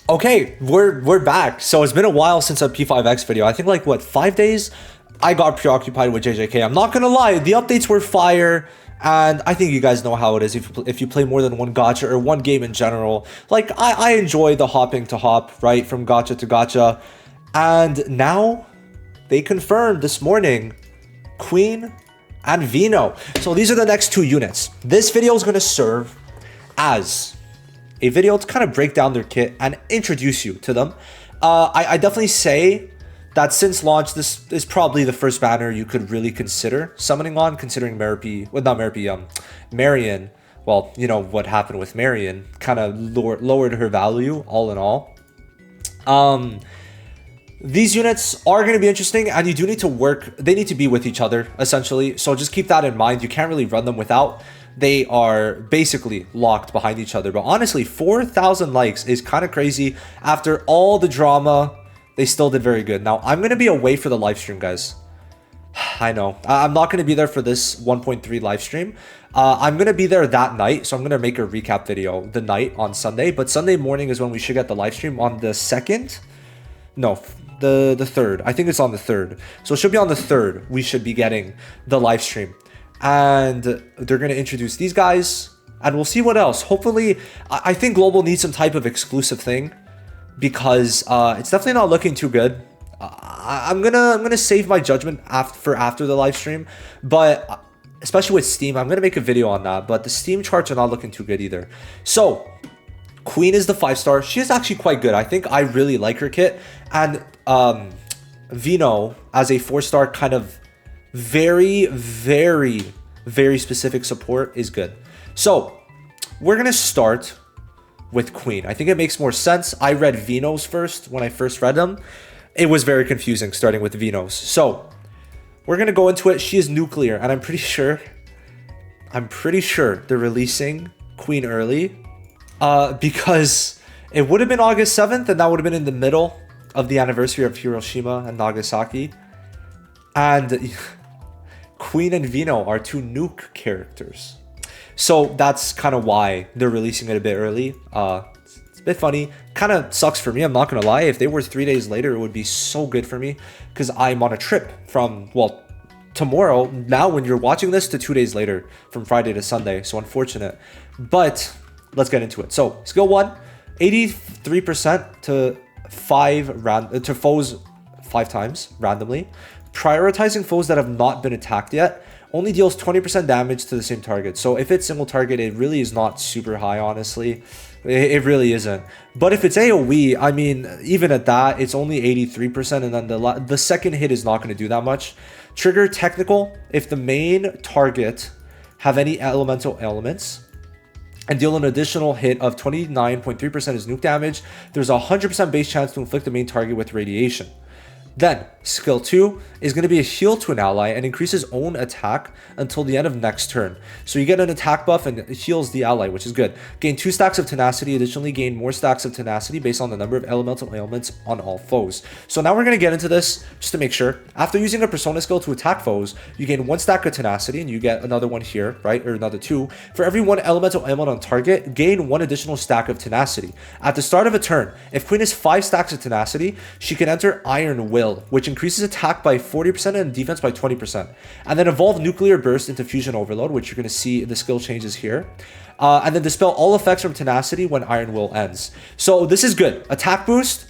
Okay, we're back. So it's been a while since a P5X video. I think like what, 5 days? I got preoccupied with JJK. I'm not gonna lie, the updates were fire, and I think you guys know how it is if you play more than one gacha or one game in general. Like I enjoy the hopping to hop, right, from gacha to gacha. And now they confirmed this morning Queen and Vino. So these are the next two units. This video is gonna serve as a video to kind of break down their kit and introduce you to them. I definitely say that since launch, this is probably the first banner you could really consider summoning on, considering Marion. Well, you know what happened with Marion, kind of lowered her value all in all. These units are going to be interesting, and you do need to work. They need to be with each other, essentially. So just keep that in mind. You can't really run them without. They are basically locked behind each other. But honestly, 4,000 likes is kind of crazy. After all the drama, they still did very good. Now, I'm going to be away for the live stream, guys. I know. I'm not going to be there for this 1.3 live stream. I'm going to be there that night, so I'm going to make a recap video the night on Sunday. But Sunday morning is when we should get the live stream on the 2nd. No, the 3rd. I think it's on the 3rd. So it should be on the 3rd. We should be getting the live stream. And they're going to introduce these guys, and we'll see what else. Hopefully, I think Global needs some type of exclusive thing, because it's definitely not looking too good. I'm gonna save my judgment after the live stream, but especially with Steam, I'm gonna make a video on that. But the Steam charts are not looking too good either. So Queen is the 5-star. She is actually quite good. I think I really like her kit, and Vino as a 4-star kind of very specific support is good. So we're gonna start with Queen. I think it makes more sense. I read Vinos first when I first read them. It was very confusing starting with Vinos. So we're gonna go into it. She is nuclear, and I'm pretty sure they're releasing Queen early, because it would have been August 7th, and that would have been in the middle of the anniversary of Hiroshima and Nagasaki. And Queen and Vino are two nuke characters. So that's kind of why they're releasing it a bit early. It's a bit funny. Kind of sucks for me, I'm not going to lie. If they were 3 days later, it would be so good for me, because I'm on a trip from, well, tomorrow, now when you're watching this, to 2 days later, from Friday to Sunday. So unfortunate. But let's get into it. So skill 1, 83% to foes 5 times randomly. Prioritizing foes that have not been attacked yet. Only deals 20% damage to the same target. So if it's single target, it really is not super high, honestly. It really isn't. But if it's AoE, I mean, even at that, it's only 83%, and then the second hit is not going to do that much. Trigger technical if the main target have any elemental elements, and deal an additional hit of 29.3% as nuke damage. There's a 100% base chance to inflict the main target with radiation. Then, skill 2 is going to be a heal to an ally and increases own attack until the end of next turn. So you get an attack buff and it heals the ally, which is good. Gain 2 stacks of tenacity. Additionally, gain more stacks of tenacity based on the number of elemental ailments on all foes. So now we're going to get into this just to make sure. After using a persona skill to attack foes, you gain 1 stack of tenacity, and you get another one here, right? Or another 2. For every 1 elemental ailment on target, gain 1 additional stack of tenacity. At the start of a turn, if Queen has 5 stacks of tenacity, she can enter Iron Will, which increases attack by 40% and defense by 20%. And then evolve Nuclear Burst into Fusion Overload, which you're going to see the skill changes here. And then dispel all effects from tenacity when Iron Will ends. So this is good. Attack boost,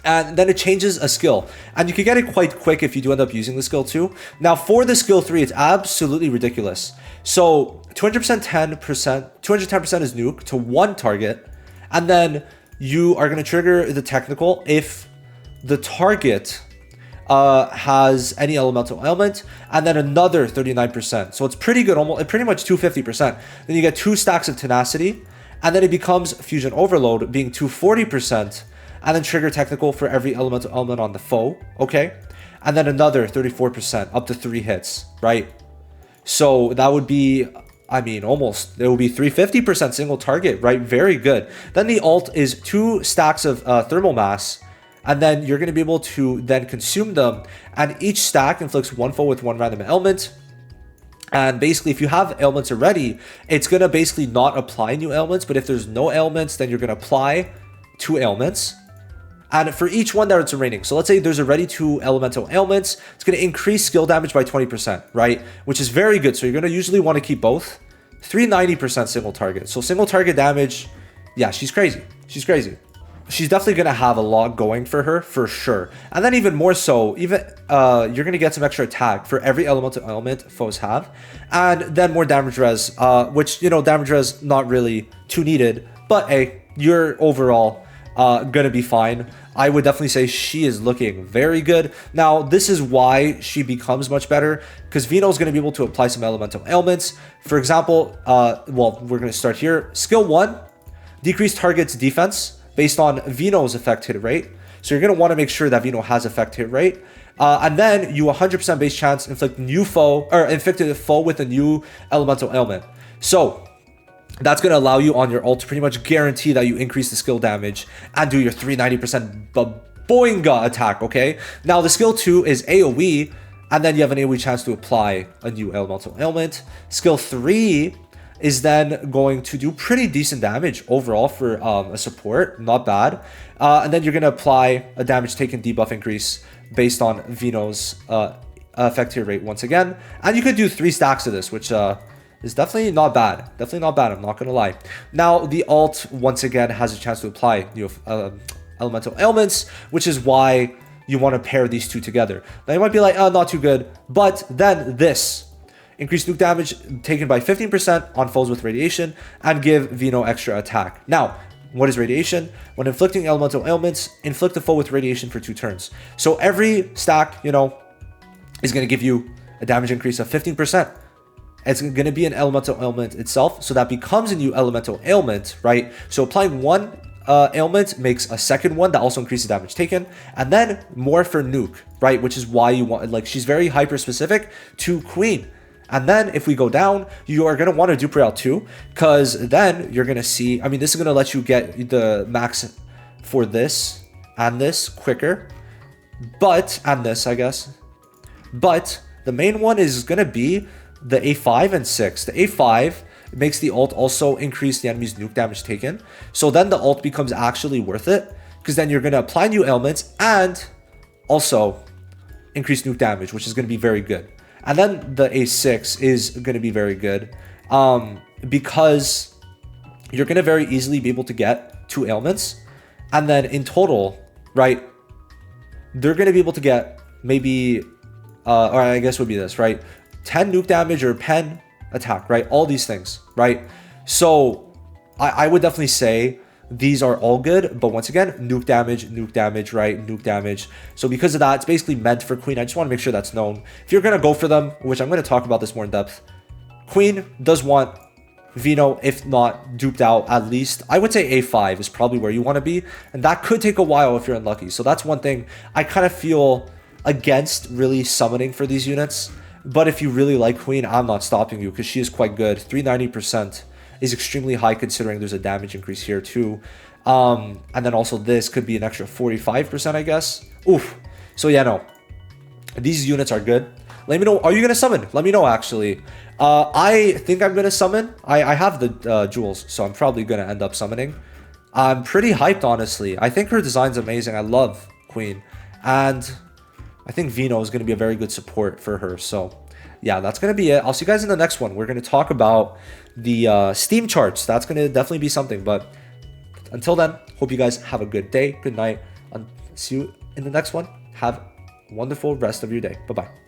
and then it changes a skill. And you can get it quite quick if you do end up using the skill too. Now for the skill 3, it's absolutely ridiculous. So 210% is nuke to 1 target. And then you are going to trigger the technical if the target has any elemental ailment, and then another 39%. So it's pretty good, almost pretty much 250%. Then you get 2 stacks of tenacity, and then it becomes Fusion Overload, being 240%, and then trigger technical for every elemental element on the foe, okay? And then another 34%, up to 3 hits, right? So that would be, I mean, almost, there will be 350% single target, right? Very good. Then the ult is 2 stacks of thermal mass, and then you're going to be able to then consume them, and each stack inflicts 1 foe with 1 random ailment. And basically, if you have ailments already, it's going to basically not apply new ailments, but if there's no ailments, then you're going to apply 2 ailments. And for each one that it's raining, so let's say there's already 2 elemental ailments, it's going to increase skill damage by 20%, right? Which is very good. So you're going to usually want to keep both. 390% single target. So single target damage, yeah, she's crazy. She's crazy. She's definitely going to have a lot going for her, for sure. And then even more so, even you're going to get some extra attack for every elemental element foes have. And then more damage res, which, you know, damage res not really too needed. But hey, you're overall going to be fine. I would definitely say she is looking very good. Now, this is why she becomes much better, because Vino is going to be able to apply some elemental ailments. For example, well, we're going to start here. Skill 1, decrease target's defense based on Vino's effect hit rate. So you're going to want to make sure that Vino has effect hit rate. And then you 100% base chance inflict new foe, or inflicted a foe with a new elemental ailment. So that's going to allow you on your ult to pretty much guarantee that you increase the skill damage and do your 390% boinga attack, okay? Now, the skill 2 is AoE, and then you have an AoE chance to apply a new elemental ailment. Skill 3 is then going to do pretty decent damage overall for a support, not bad. And then you're going to apply a damage taken debuff increase based on Vino's effective rate once again. And you could do 3 stacks of this, which is definitely not bad. Definitely not bad, I'm not going to lie. Now, the ult, once again, has a chance to apply new elemental ailments, which is why you want to pair these two together. Now, you might be like, oh, not too good. But then this. Increase nuke damage taken by 15% on foes with radiation, and give Vino extra attack. Now, what is radiation? When inflicting elemental ailments, inflict a foe with radiation for 2 turns. So every stack, you know, is going to give you a damage increase of 15%. It's going to be an elemental ailment itself, so that becomes a new elemental ailment, right? So applying 1 ailment makes a second one that also increases damage taken, and then more for nuke, right? Which is why you want, like, she's very hyper specific to Queen. And then if we go down, you are going to want to Dupe out too, because then you're going to see, I mean, this is going to let you get the max for this and this quicker, but, and this, I guess. But the main one is going to be the A5 and 6. The A5 makes the ult also increase the enemy's nuke damage taken. So then the ult becomes actually worth it, because then you're going to apply new elements and also increase nuke damage, which is going to be very good. And then the A6 is going to be very good because you're going to very easily be able to get 2 ailments. And then in total, right, they're going to be able to get maybe, or I guess would be this, right? 10 nuke damage or pen attack, right? All these things, right? So I would definitely say these are all good, but once again, nuke damage, right? Nuke damage. So because of that, it's basically meant for Queen. I just want to make sure that's known. If you're going to go for them, which I'm going to talk about this more in depth, Queen does want Vino, if not duped out, at least. I would say A5 is probably where you want to be, and that could take a while if you're unlucky. So that's one thing I kind of feel against really summoning for these units. But if you really like Queen, I'm not stopping you, because she is quite good. 390% is extremely high considering there's a damage increase here too. And then also this could be an extra 45%, I guess. Oof. So yeah, no. These units are good. Let me know. Are you going to summon? Let me know, actually. I think I'm going to summon. I have the jewels, so I'm probably going to end up summoning. I'm pretty hyped, honestly. I think her design's amazing. I love Queen. And I think Vino is going to be a very good support for her. So yeah, that's going to be it. I'll see you guys in the next one. We're going to talk about the Steam charts. That's going to definitely be something. But until then, hope you guys have a good day, good night. See you in the next one. Have a wonderful rest of your day. Bye-bye.